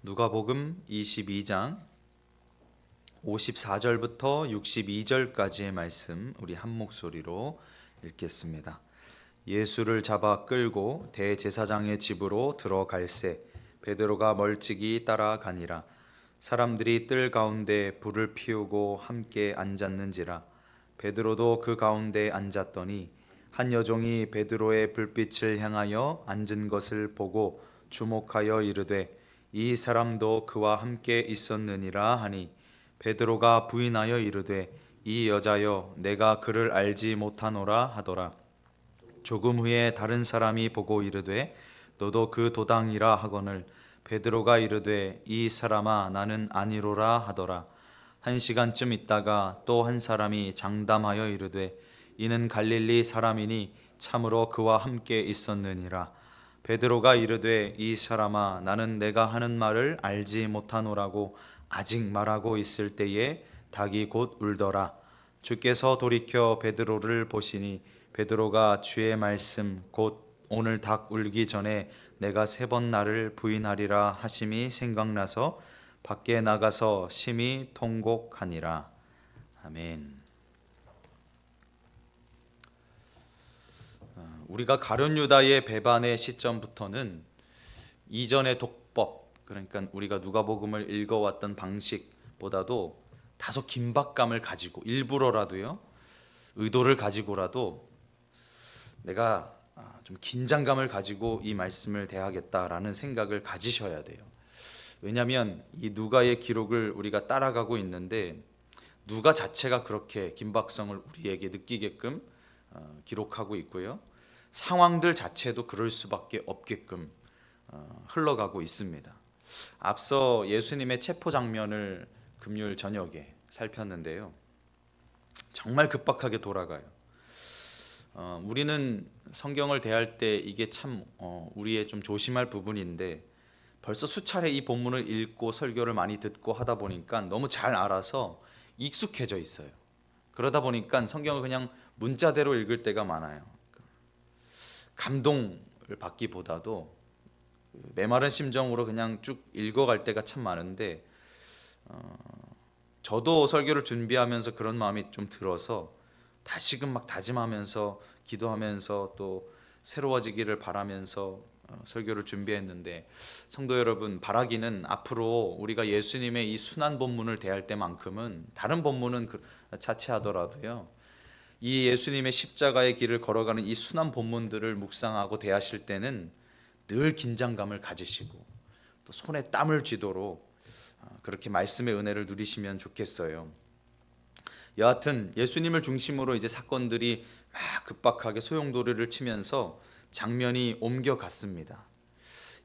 누가복음 22장 54절부터 62절까지의 말씀 우리 한 목소리로 읽겠습니다. 예수를 잡아 끌고 대제사장의 집으로 들어갈새 베드로가 멀찍이 따라가니라. 사람들이 뜰 가운데 불을 피우고 함께 앉았는지라. 베드로도 그 가운데 앉았더니 한 여종이 베드로의 불빛을 향하여 앉은 것을 보고 주목하여 이르되 이 사람도 그와 함께 있었느니라 하니, 베드로가 부인하여 이르되 이 여자여 내가 그를 알지 못하노라 하더라. 조금 후에 다른 사람이 보고 이르되 너도 그 도당이라 하거늘, 베드로가 이르되 이 사람아 나는 아니로라 하더라. 한 시간쯤 있다가 또 한 사람이 장담하여 이르되 이는 갈릴리 사람이니 참으로 그와 함께 있었느니라. 베드로가 이르되 이 사람아 나는 내가 하는 말을 알지 못하노라고 아직 말하고 있을 때에 닭이 곧 울더라. 주께서 돌이켜 베드로를 보시니 베드로가 주의 말씀 곧 오늘 닭 울기 전에 내가 3번 나를 부인하리라 하심이 생각나서 밖에 나가서 심히 통곡하니라. 아멘. 우리가 가룟 유다의 배반의 시점부터는 이전의 독법, 그러니까 우리가 누가복음을 읽어왔던 방식보다도 다소 긴박감을 가지고 일부러라도요, 의도를 가지고라도 내가 좀 긴장감을 가지고 이 말씀을 대하겠다라는 생각을 가지셔야 돼요. 왜냐하면 이 누가의 기록을 우리가 따라가고 있는데 누가 자체가 그렇게 긴박성을 우리에게 느끼게끔 기록하고 있고요, 상황들 자체도 그럴 수밖에 없게끔 흘러가고 있습니다. 앞서 예수님의 체포 장면을 금요일 저녁에 살폈는데요, 정말 급박하게 돌아가요. 우리는 성경을 대할 때 이게 참 우리의 좀 조심할 부분인데, 벌써 수차례 이 본문을 읽고 설교를 많이 듣고 하다 보니까 너무 잘 알아서 익숙해져 있어요. 그러다 보니까 성경을 그냥 문자대로 읽을 때가 많아요. 감동을 받기보다도 메마른 심정으로 그냥 쭉 읽어갈 때가 참 많은데, 저도 설교를 준비하면서 그런 마음이 좀 들어서 다시금 막 다짐하면서 기도하면서 또 새로워지기를 바라면서 설교를 준비했는데, 성도 여러분, 바라기는 앞으로 우리가 예수님의 이 순환 본문을 대할 때만큼은 다른 본문은 자체하더라도요, 이 예수님의 십자가의 길을 걸어가는 이 순환 본문들을 묵상하고 대하실 때는 늘 긴장감을 가지시고 또 손에 땀을 쥐도록 그렇게 말씀의 은혜를 누리시면 좋겠어요. 여하튼 예수님을 중심으로 이제 사건들이 막 급박하게 소용돌이를 치면서 장면이 옮겨갔습니다.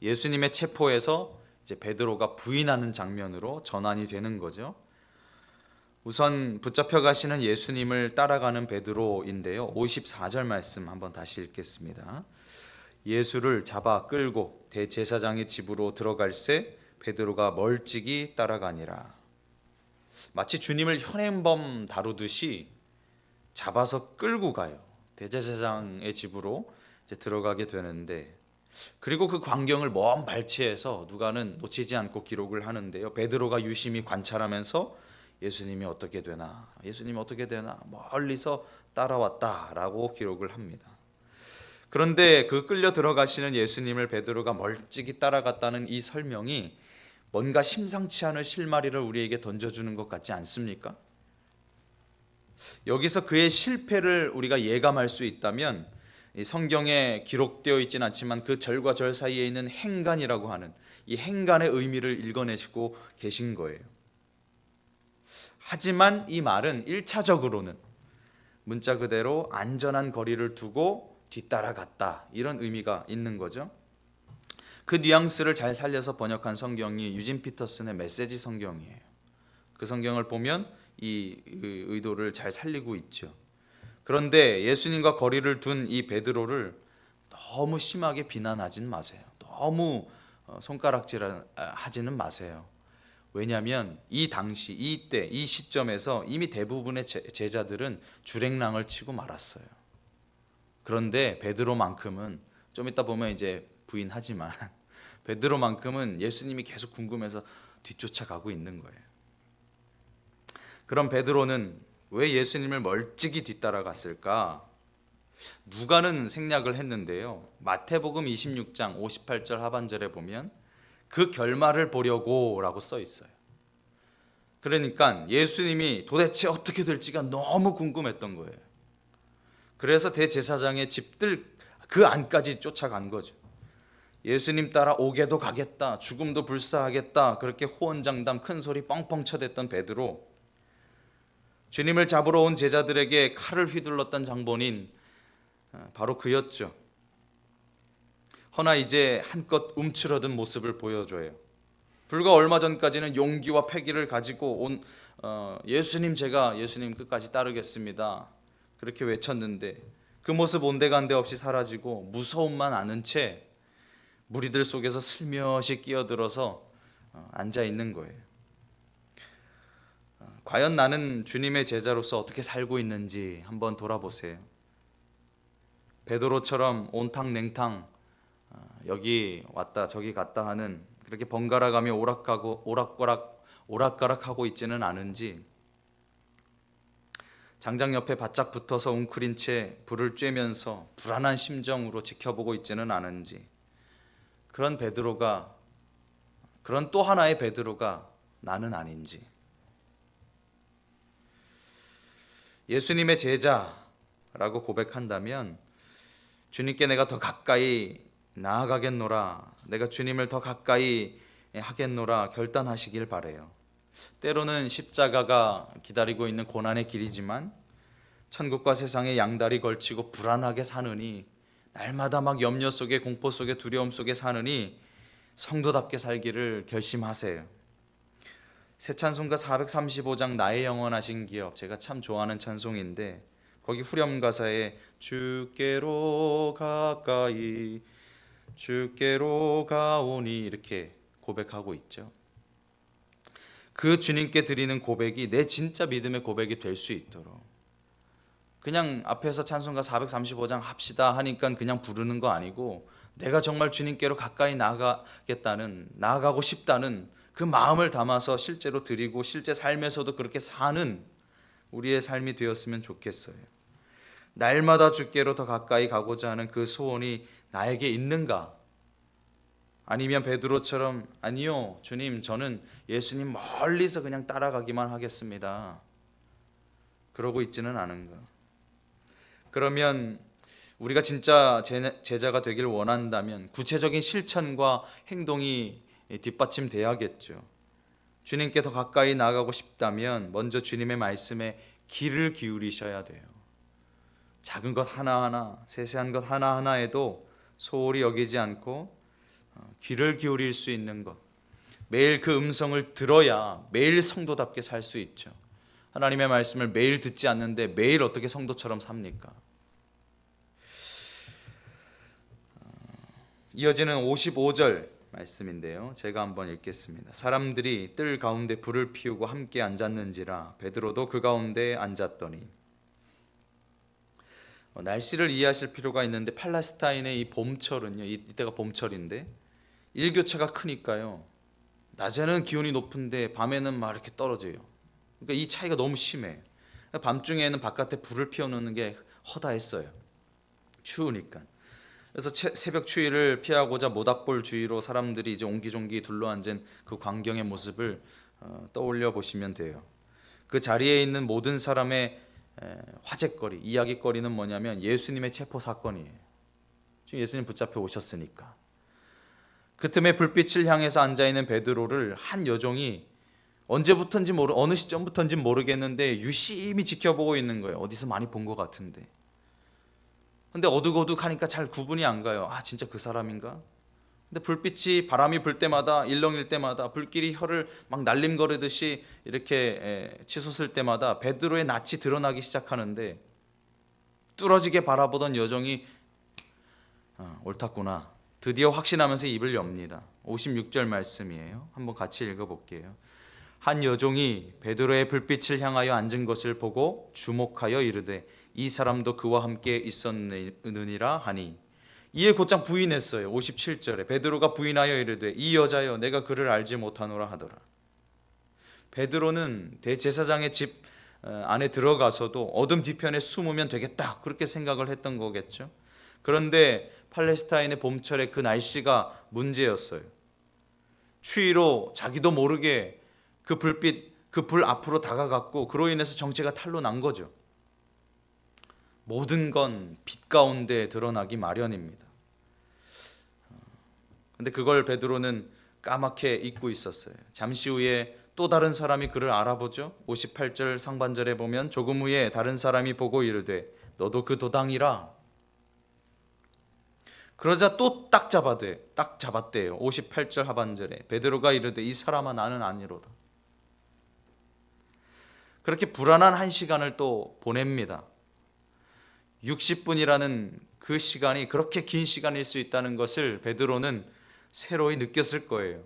예수님의 체포에서 이제 베드로가 부인하는 장면으로 전환이 되는 거죠. 우선 붙잡혀 가시는 예수님을 따라가는 베드로인데요, 54절 말씀 한번 다시 읽겠습니다. 예수를 잡아 끌고 대제사장의 집으로 들어갈새 베드로가 멀찍이 따라가니라. 마치 주님을 현행범 다루듯이 잡아서 끌고 가요. 대제사장의 집으로 이제 들어가게 되는데, 그리고 그 광경을 먼 발치에서 누가는 놓치지 않고 기록을 하는데요, 베드로가 유심히 관찰하면서 예수님이 어떻게 되나, 예수님이 어떻게 되나 멀리서 따라왔다라고 기록을 합니다. 그런데 그 끌려 들어가시는 예수님을 베드로가 멀찍이 따라갔다는 이 설명이 뭔가 심상치 않은 실마리를 우리에게 던져주는 것 같지 않습니까? 여기서 그의 실패를 우리가 예감할 수 있다면, 이 성경에 기록되어 있지는 않지만 그 절과 절 사이에 있는 행간이라고 하는 이 행간의 의미를 읽어내시고 계신 거예요. 하지만 이 말은 1차적으로는 문자 그대로 안전한 거리를 두고 뒤따라갔다, 이런 의미가 있는 거죠. 그 뉘앙스를 잘 살려서 번역한 성경이 유진 피터슨의 메시지 성경이에요. 그 성경을 보면 이 의도를 잘 살리고 있죠. 그런데 예수님과 거리를 둔 이 베드로를 너무 심하게 비난하진 마세요. 너무 손가락질하지는 마세요. 왜냐하면 이 당시, 이때, 이 시점에서 이미 대부분의 제자들은 주랭랑을 치고 말았어요. 그런데 베드로만큼은 좀 이따 보면 이제 부인하지만 베드로만큼은 예수님이 계속 궁금해서 뒤쫓아가고 있는 거예요. 그럼 베드로는 왜 예수님을 멀찍이 뒤따라갔을까? 누가는 생략을 했는데요. 마태복음 26장 58절 하반절에 보면 그 결말을 보려고 라고 써 있어요. 그러니까 예수님이 도대체 어떻게 될지가 너무 궁금했던 거예요. 그래서 대제사장의 집들 그 안까지 쫓아간 거죠. 예수님 따라 옥에도 가겠다, 죽음도 불사하겠다, 그렇게 호언장담 큰 소리 뻥뻥 쳐댔던 베드로, 주님을 잡으러 온 제자들에게 칼을 휘둘렀던 장본인 바로 그였죠. 허나 이제 한껏 움츠러든 모습을 보여줘요. 불과 얼마 전까지는 용기와 패기를 가지고 온 예수님, 제가 예수님 끝까지 따르겠습니다, 그렇게 외쳤는데 그 모습 온데간데 없이 사라지고 무서움만 아는 채 무리들 속에서 슬며시 끼어들어서 앉아 있는 거예요. 과연 나는 주님의 제자로서 어떻게 살고 있는지 한번 돌아보세요. 베드로처럼 온탕냉탕 여기 왔다 저기 갔다 하는, 그렇게 번갈아가며 오락가락하고 있지는 않은지, 장작 옆에 바짝 붙어서 웅크린 채 불을 쬐면서 불안한 심정으로 지켜보고 있지는 않은지, 그런 베드로가, 그런 또 하나의 베드로가 나는 아닌지. 예수님의 제자라고 고백한다면 주님께 내가 더 가까이 나아가겠노라, 내가 주님을 더 가까이 하겠노라 결단하시길 바라요. 때로는 십자가가 기다리고 있는 고난의 길이지만 천국과 세상의 양다리 걸치고 불안하게 사느니, 날마다 막 염려 속에 공포 속에 두려움 속에 사느니 성도답게 살기를 결심하세요. 새 찬송가 435장 나의 영원하신 기업, 제가 참 좋아하는 찬송인데 거기 후렴 가사에 주께로 가까이 주께로 가오니 이렇게 고백하고 있죠. 그 주님께 드리는 고백이 내 진짜 믿음의 고백이 될 수 있도록, 그냥 앞에서 찬송가 435장 합시다 하니까 그냥 부르는 거 아니고 내가 정말 주님께로 가까이 나아가고 싶다는 그 마음을 담아서 실제로 드리고 실제 삶에서도 그렇게 사는 우리의 삶이 되었으면 좋겠어요. 날마다 주께로 더 가까이 가고자 하는 그 소원이 나에게 있는가? 아니면 베드로처럼 아니요 주님, 저는 예수님 멀리서 그냥 따라가기만 하겠습니다, 그러고 있지는 않은가? 그러면 우리가 진짜 제자가 되길 원한다면 구체적인 실천과 행동이 뒷받침돼야겠죠. 주님께 더 가까이 나가고 싶다면 먼저 주님의 말씀에 귀를 기울이셔야 돼요. 작은 것 하나하나, 세세한 것 하나하나에도 소홀히 여기지 않고 귀를 기울일 수 있는 것, 매일 그 음성을 들어야 매일 성도답게 살 수 있죠. 하나님의 말씀을 매일 듣지 않는데 매일 어떻게 성도처럼 삽니까? 이어지는 55절 말씀인데요, 제가 한번 읽겠습니다. 사람들이 뜰 가운데 불을 피우고 함께 앉았는지라 베드로도 그 가운데 앉았더니. 날씨를 이해하실 필요가 있는데 팔레스타인의 이 봄철은요, 이때가 봄철인데 일교차가 크니까요, 낮에는 기온이 높은데 밤에는 막 이렇게 떨어져요. 그러니까 이 차이가 너무 심해. 밤중에는 바깥에 불을 피워놓는 게 허다했어요, 추우니까. 그래서 새벽 추위를 피하고자 모닥불 주위로 사람들이 이제 옹기종기 둘러앉은 그 광경의 모습을 떠올려 보시면 돼요. 그 자리에 있는 모든 사람의 화제거리, 이야기거리는 뭐냐면 예수님의 체포 사건이에요. 지금 예수님 붙잡혀 오셨으니까. 그 틈에 불빛을 향해서 앉아있는 베드로를 한 여종이 언제부턴지 어느 시점부터인지 모르겠는데 유심히 지켜보고 있는 거예요. 어디서 많이 본 것 같은데. 근데 어둑어둑하니까 잘 구분이 안 가요. 아, 진짜 그 사람인가? 근데 불빛이 바람이 불 때마다, 일렁일 때마다, 불길이 혀를 막 날림거리듯이 이렇게 치솟을 때마다 베드로의 낯이 드러나기 시작하는데 뚫어지게 바라보던 여종이 옳았구나, 드디어 확신하면서 입을 엽니다. 56절 말씀이에요. 한번 같이 읽어볼게요. 한 여종이 베드로의 불빛을 향하여 앉은 것을 보고 주목하여 이르되 이 사람도 그와 함께 있었느니라 하니, 이에 곧장 부인했어요. 57절에 베드로가 부인하여 이르되 이 여자여 내가 그를 알지 못하노라 하더라. 베드로는 대제사장의 집 안에 들어가서도 어둠 뒤편에 숨으면 되겠다 그렇게 생각을 했던 거겠죠. 그런데 팔레스타인의 봄철에 그 날씨가 문제였어요. 추위로 자기도 모르게 그 불빛, 그 불 앞으로 다가갔고 그로 인해서 정체가 탄로 난 거죠. 모든 건 빛 가운데 드러나기 마련입니다. 근데 그걸 베드로는 까맣게 잊고 있었어요. 잠시 후에 또 다른 사람이 그를 알아보죠. 58절 상반절에 보면 조금 후에 다른 사람이 보고 이르되 너도 그 도당이라. 그러자 또 딱 잡았대요. 58절 하반절에 베드로가 이르되 이 사람아 나는 아니로다. 그렇게 불안한 한 시간을 또 보냅니다. 60분이라는 그 시간이 그렇게 긴 시간일 수 있다는 것을 베드로는 새로이 느꼈을 거예요.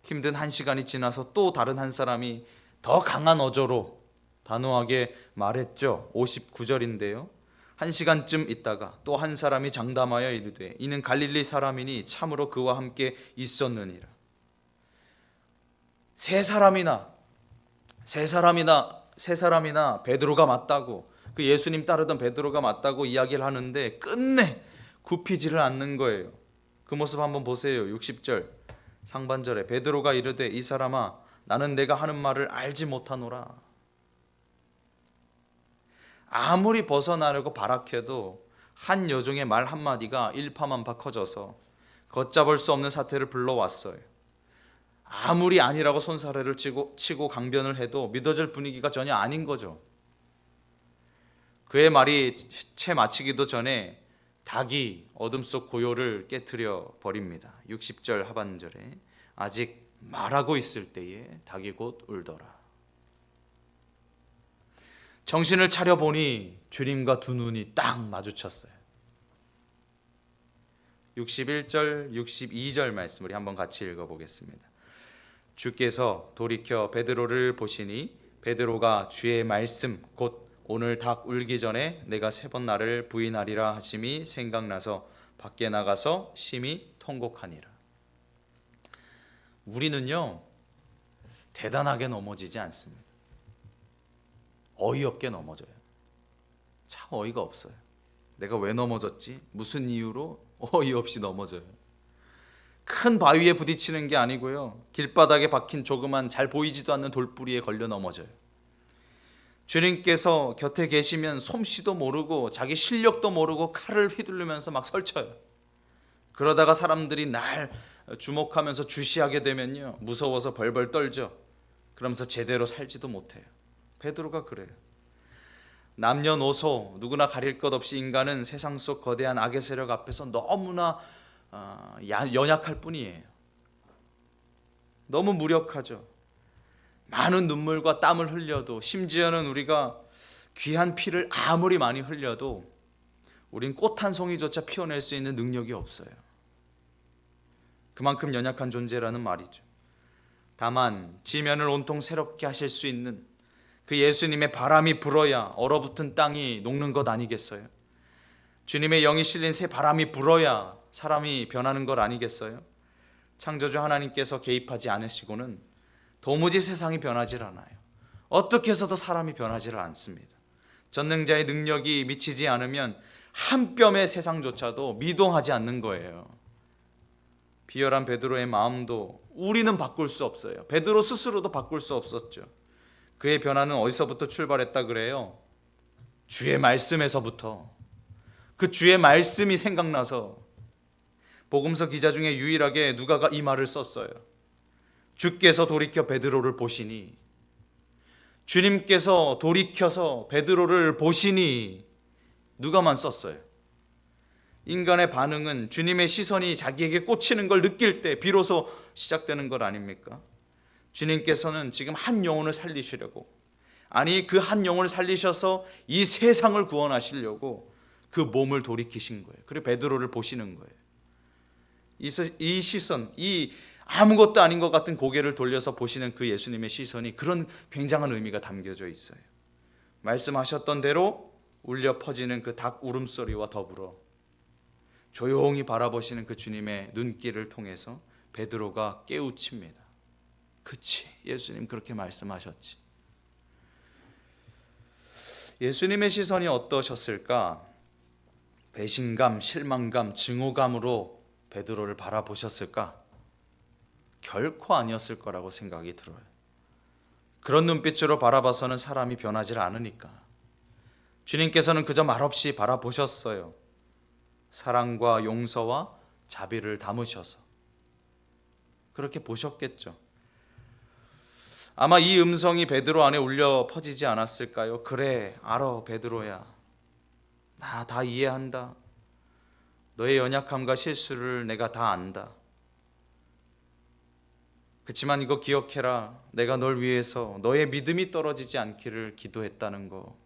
힘든 한 시간이 지나서 또 다른 한 사람이 더 강한 어조로 단호하게 말했죠. 59절인데요. 한 시간쯤 있다가 또 한 사람이 장담하여 이르되 이는 갈릴리 사람이니 참으로 그와 함께 있었느니라. 세 사람이나 베드로가 맞다고, 그 예수님 따르던 베드로가 맞다고 이야기를 하는데 끝내 굽히지를 않는 거예요. 그 모습 한번 보세요. 60절 상반절에 베드로가 이르되 이 사람아 나는 내가 하는 말을 알지 못하노라. 아무리 벗어나려고 발악해도 한 여종의 말 한마디가 일파만파 커져서 걷잡을 수 없는 사태를 불러왔어요. 아무리 아니라고 손사래를 치고 강변을 해도 믿어질 분위기가 전혀 아닌 거죠. 그의 말이 채 마치기도 전에 닭이 어둠 속 고요를 깨트려 버립니다. 60절 하반절에 아직 말하고 있을 때에 닭이 곧 울더라. 정신을 차려보니 주님과 두 눈이 딱 마주쳤어요. 61절, 62절 말씀 우리 한번 같이 읽어보겠습니다. 주께서 돌이켜 베드로를 보시니 베드로가 주의 말씀 곧 오늘 닭 울기 전에 내가 3번 나를 부인하리라 하심이 생각나서 밖에 나가서 심히 통곡하니라. 우리는요 대단하게 넘어지지 않습니다. 어이없게 넘어져요. 참 어이가 없어요. 내가 왜 넘어졌지? 무슨 이유로? 어이없이 넘어져요. 큰 바위에 부딪히는 게 아니고요, 길바닥에 박힌 조그만 잘 보이지도 않는 돌뿌리에 걸려 넘어져요. 주님께서 곁에 계시면 솜씨도 모르고 자기 실력도 모르고 칼을 휘두르면서 막 설쳐요. 그러다가 사람들이 날 주목하면서 주시하게 되면요 무서워서 벌벌 떨죠. 그러면서 제대로 살지도 못해요. 베드로가 그래요. 남녀노소 누구나 가릴 것 없이 인간은 세상 속 거대한 악의 세력 앞에서 너무나 연약할 뿐이에요. 너무 무력하죠. 많은 눈물과 땀을 흘려도, 심지어는 우리가 귀한 피를 아무리 많이 흘려도 우린 꽃 한 송이조차 피워낼 수 있는 능력이 없어요. 그만큼 연약한 존재라는 말이죠. 다만 지면을 온통 새롭게 하실 수 있는 그 예수님의 바람이 불어야 얼어붙은 땅이 녹는 것 아니겠어요? 주님의 영이 실린 새 바람이 불어야 사람이 변하는 것 아니겠어요? 창조주 하나님께서 개입하지 않으시고는 도무지 세상이 변하질 않아요. 어떻게 해서도 사람이 변하지를 않습니다. 전능자의 능력이 미치지 않으면 한 뼘의 세상조차도 미동하지 않는 거예요. 비열한 베드로의 마음도 우리는 바꿀 수 없어요. 베드로 스스로도 바꿀 수 없었죠. 그의 변화는 어디서부터 출발했다 그래요? 주의 말씀에서부터. 그 주의 말씀이 생각나서 복음서 기자 중에 유일하게 누가가 이 말을 썼어요. 주께서 돌이켜 베드로를 보시니. 주님께서 돌이켜서 베드로를 보시니 누가만 썼어요. 인간의 반응은 주님의 시선이 자기에게 꽂히는 걸 느낄 때 비로소 시작되는 것 아닙니까? 주님께서는 지금 한 영혼을 살리시려고, 아니 그 한 영혼을 살리셔서 이 세상을 구원하시려고 그 몸을 돌이키신 거예요. 그리고 베드로를 보시는 거예요. 이 시선, 이 아무것도 아닌 것 같은 고개를 돌려서 보시는 그 예수님의 시선이 그런 굉장한 의미가 담겨져 있어요. 말씀하셨던 대로 울려 퍼지는 그 닭 울음소리와 더불어 조용히 바라보시는 그 주님의 눈길을 통해서 베드로가 깨우칩니다. 그치, 예수님 그렇게 말씀하셨지. 예수님의 시선이 어떠셨을까? 배신감, 실망감, 증오감으로 베드로를 바라보셨을까? 결코 아니었을 거라고 생각이 들어요. 그런 눈빛으로 바라봐서는 사람이 변하지 않으니까. 주님께서는 그저 말없이 바라보셨어요. 사랑과 용서와 자비를 담으셔서 그렇게 보셨겠죠. 아마 이 음성이 베드로 안에 울려 퍼지지 않았을까요? 그래, 알아 베드로야. 나 다 이해한다. 너의 연약함과 실수를 내가 다 안다. 그렇지만 이거 기억해라. 내가 널 위해서 너의 믿음이 떨어지지 않기를 기도했다는 거.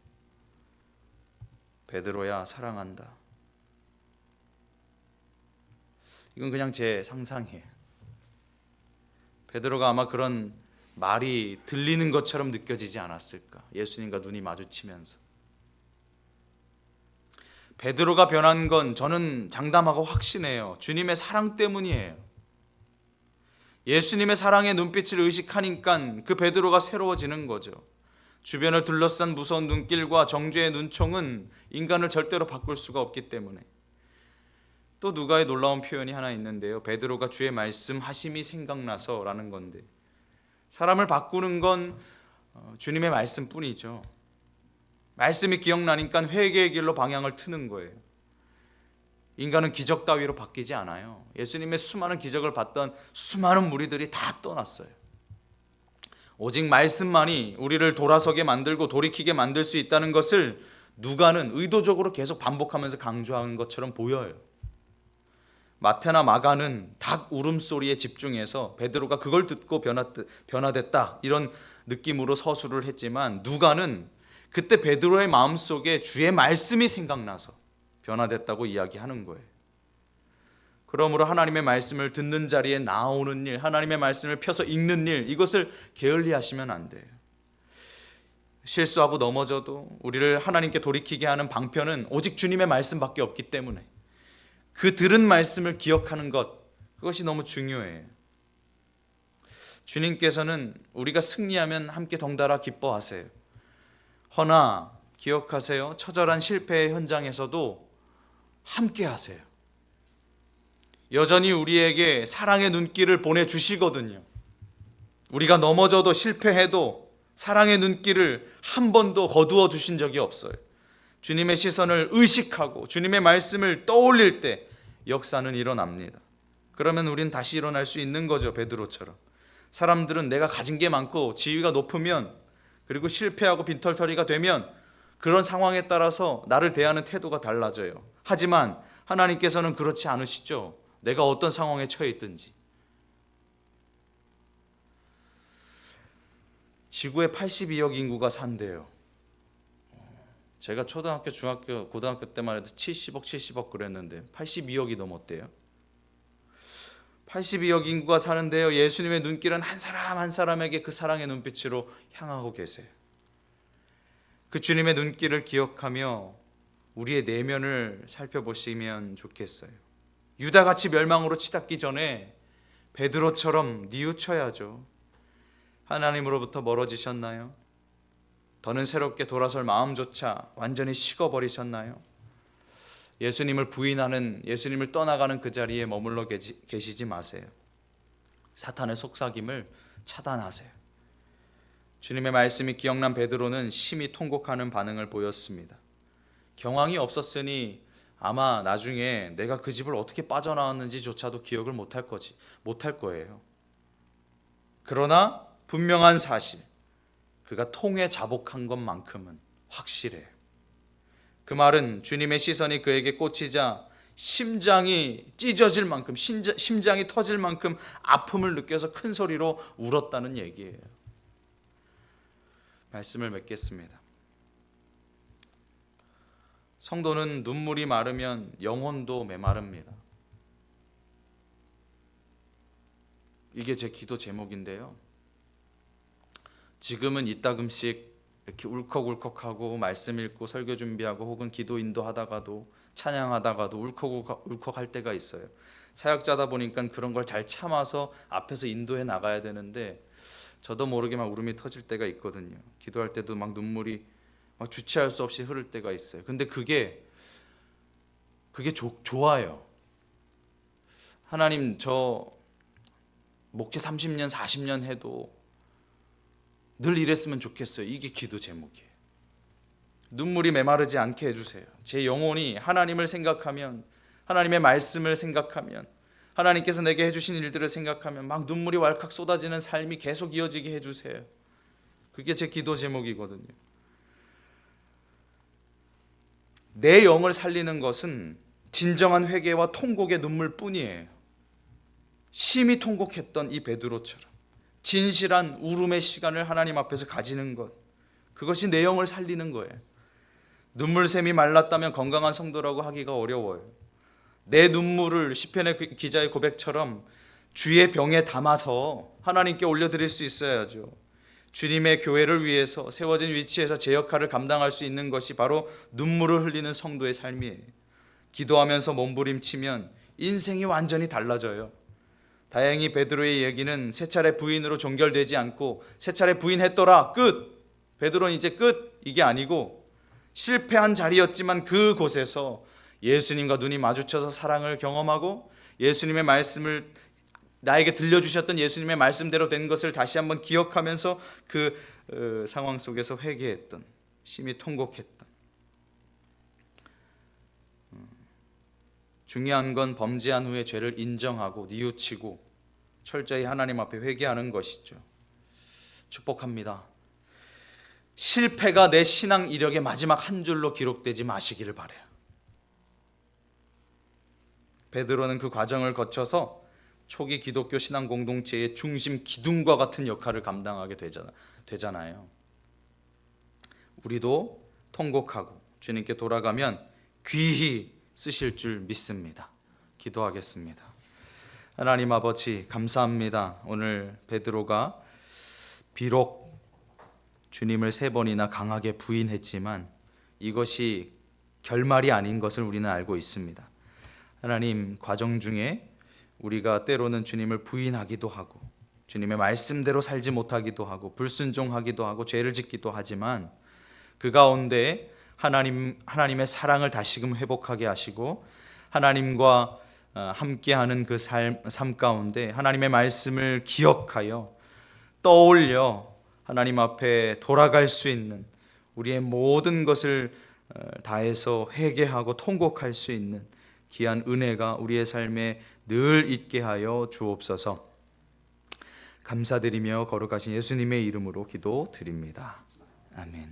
베드로야, 사랑한다. 이건 그냥 제 상상이에요. 베드로가 아마 그런 말이 들리는 것처럼 느껴지지 않았을까? 예수님과 눈이 마주치면서. 베드로가 변한 건 저는 장담하고 확신해요. 주님의 사랑 때문이에요. 예수님의 사랑의 눈빛을 의식하니까 그 베드로가 새로워지는 거죠. 주변을 둘러싼 무서운 눈길과 정죄의 눈총은 인간을 절대로 바꿀 수가 없기 때문에. 또 누가의 놀라운 표현이 하나 있는데요. 베드로가 주의 말씀하심이 생각나서라는 건데, 사람을 바꾸는 건 주님의 말씀뿐이죠. 말씀이 기억나니까 회개의 길로 방향을 트는 거예요. 인간은 기적 따위로 바뀌지 않아요. 예수님의 수많은 기적을 봤던 수많은 무리들이 다 떠났어요. 오직 말씀만이 우리를 돌아서게 만들고 돌이키게 만들 수 있다는 것을 누가는 의도적으로 계속 반복하면서 강조하는 것처럼 보여요. 마태나 마가는 닭 울음소리에 집중해서 베드로가 그걸 듣고 변화됐다 이런 느낌으로 서술을 했지만, 누가는 그때 베드로의 마음속에 주의 말씀이 생각나서 변화됐다고 이야기하는 거예요. 그러므로 하나님의 말씀을 듣는 자리에 나오는 일, 하나님의 말씀을 펴서 읽는 일, 이것을 게을리하시면 안 돼요. 실수하고 넘어져도 우리를 하나님께 돌이키게 하는 방편은 오직 주님의 말씀밖에 없기 때문에 그 들은 말씀을 기억하는 것, 그것이 너무 중요해요. 주님께서는 우리가 승리하면 함께 덩달아 기뻐하세요. 허나 기억하세요. 처절한 실패의 현장에서도 함께 하세요. 여전히 우리에게 사랑의 눈길을 보내주시거든요. 우리가 넘어져도 실패해도 사랑의 눈길을 한 번도 거두어 주신 적이 없어요. 주님의 시선을 의식하고 주님의 말씀을 떠올릴 때 역사는 일어납니다. 그러면 우린 다시 일어날 수 있는 거죠. 베드로처럼. 사람들은 내가 가진 게 많고 지위가 높으면, 그리고 실패하고 빈털터리가 되면 그런 상황에 따라서 나를 대하는 태도가 달라져요. 하지만 하나님께서는 그렇지 않으시죠. 내가 어떤 상황에 처해 있든지. 지구에 82억 인구가 산대요. 제가 초등학교, 중학교, 고등학교 때만 해도 70억 그랬는데 82억이 넘었대요. 82억 인구가 사는데요. 예수님의 눈길은 한 사람 한 사람에게 그 사랑의 눈빛으로 향하고 계세요. 그 주님의 눈길을 기억하며 우리의 내면을 살펴보시면 좋겠어요. 유다같이 멸망으로 치닫기 전에 베드로처럼 뉘우쳐야죠. 하나님으로부터 멀어지셨나요? 더는 새롭게 돌아설 마음조차 완전히 식어버리셨나요? 예수님을 부인하는, 예수님을 떠나가는 그 자리에 머물러 계시지 마세요. 사탄의 속삭임을 차단하세요. 주님의 말씀이 기억난 베드로는 심히 통곡하는 반응을 보였습니다. 경황이 없었으니 아마 나중에 내가 그 집을 어떻게 빠져나왔는지조차도 기억을 못할 거예요. 그러나 분명한 사실, 그가 통에 자복한 것만큼은 확실해요. 그 말은 주님의 시선이 그에게 꽂히자 심장이 찢어질 만큼, 심장이 터질 만큼 아픔을 느껴서 큰 소리로 울었다는 얘기예요. 말씀을 맺겠습니다. 성도는 눈물이 마르면 영혼도 메마릅니다. 이게 제 기도 제목인데요. 지금은 이따금씩 이렇게 울컥울컥하고 말씀 읽고 설교 준비하고 혹은 기도 인도하다가도 찬양하다가도 울컥할 때가 있어요. 사역자다 보니까 그런 걸 잘 참아서 앞에서 인도해 나가야 되는데 저도 모르게 막 울음이 터질 때가 있거든요. 기도할 때도 막 눈물이 막 주체할 수 없이 흐를 때가 있어요. 근데 그게 좋아요. 하나님, 저 목회 30년 40년 해도 늘 이랬으면 좋겠어요. 이게 기도 제목이에요. 눈물이 메마르지 않게 해주세요. 제 영혼이 하나님을 생각하면, 하나님의 말씀을 생각하면, 하나님께서 내게 해주신 일들을 생각하면 막 눈물이 왈칵 쏟아지는 삶이 계속 이어지게 해주세요. 그게 제 기도 제목이거든요. 내 영을 살리는 것은 진정한 회개와 통곡의 눈물뿐이에요. 심히 통곡했던 이 베드로처럼 진실한 울음의 시간을 하나님 앞에서 가지는 것, 그것이 내 영을 살리는 거예요. 눈물샘이 말랐다면 건강한 성도라고 하기가 어려워요. 내 눈물을 시편의 기자의 고백처럼 주의 병에 담아서 하나님께 올려드릴 수 있어야죠. 주님의 교회를 위해서 세워진 위치에서 제 역할을 감당할 수 있는 것이 바로 눈물을 흘리는 성도의 삶이에요. 기도하면서 몸부림치면 인생이 완전히 달라져요. 다행히 베드로의 얘기는 세 차례 부인으로 종결되지 않고 세 차례 부인했더라 끝, 베드로는 이제 끝, 이게 아니고 실패한 자리였지만 그곳에서 예수님과 눈이 마주쳐서 사랑을 경험하고 예수님의 말씀을, 나에게 들려주셨던 예수님의 말씀대로 된 것을 다시 한번 기억하면서 그 상황 속에서 회개했던, 심히 통곡했던. 중요한 건 범죄한 후에 죄를 인정하고 뉘우치고 철저히 하나님 앞에 회개하는 것이죠. 축복합니다. 실패가 내 신앙 이력의 마지막 한 줄로 기록되지 마시기를 바라요. 베드로는 그 과정을 거쳐서 초기 기독교 신앙 공동체의 중심 기둥과 같은 역할을 감당하게 되잖아요. 우리도 통곡하고 주님께 돌아가면 귀히 쓰실 줄 믿습니다. 기도하겠습니다. 하나님 아버지, 감사합니다. 오늘 베드로가 비록 주님을 3번이나 강하게 부인했지만 이것이 결말이 아닌 것을 우리는 알고 있습니다. 하나님, 과정 중에 우리가 때로는 주님을 부인하기도 하고 주님의 말씀대로 살지 못하기도 하고 불순종하기도 하고 죄를 짓기도 하지만 그 가운데 하나님의 사랑을 다시금 회복하게 하시고 하나님과 함께하는 그 삶 가운데 하나님의 말씀을 기억하여 떠올려 하나님 앞에 돌아갈 수 있는, 우리의 모든 것을 다해서 회개하고 통곡할 수 있는 귀한 은혜가 우리의 삶에 늘 있게 하여 주옵소서. 감사드리며 거룩하신 예수님의 이름으로 기도드립니다. 아멘.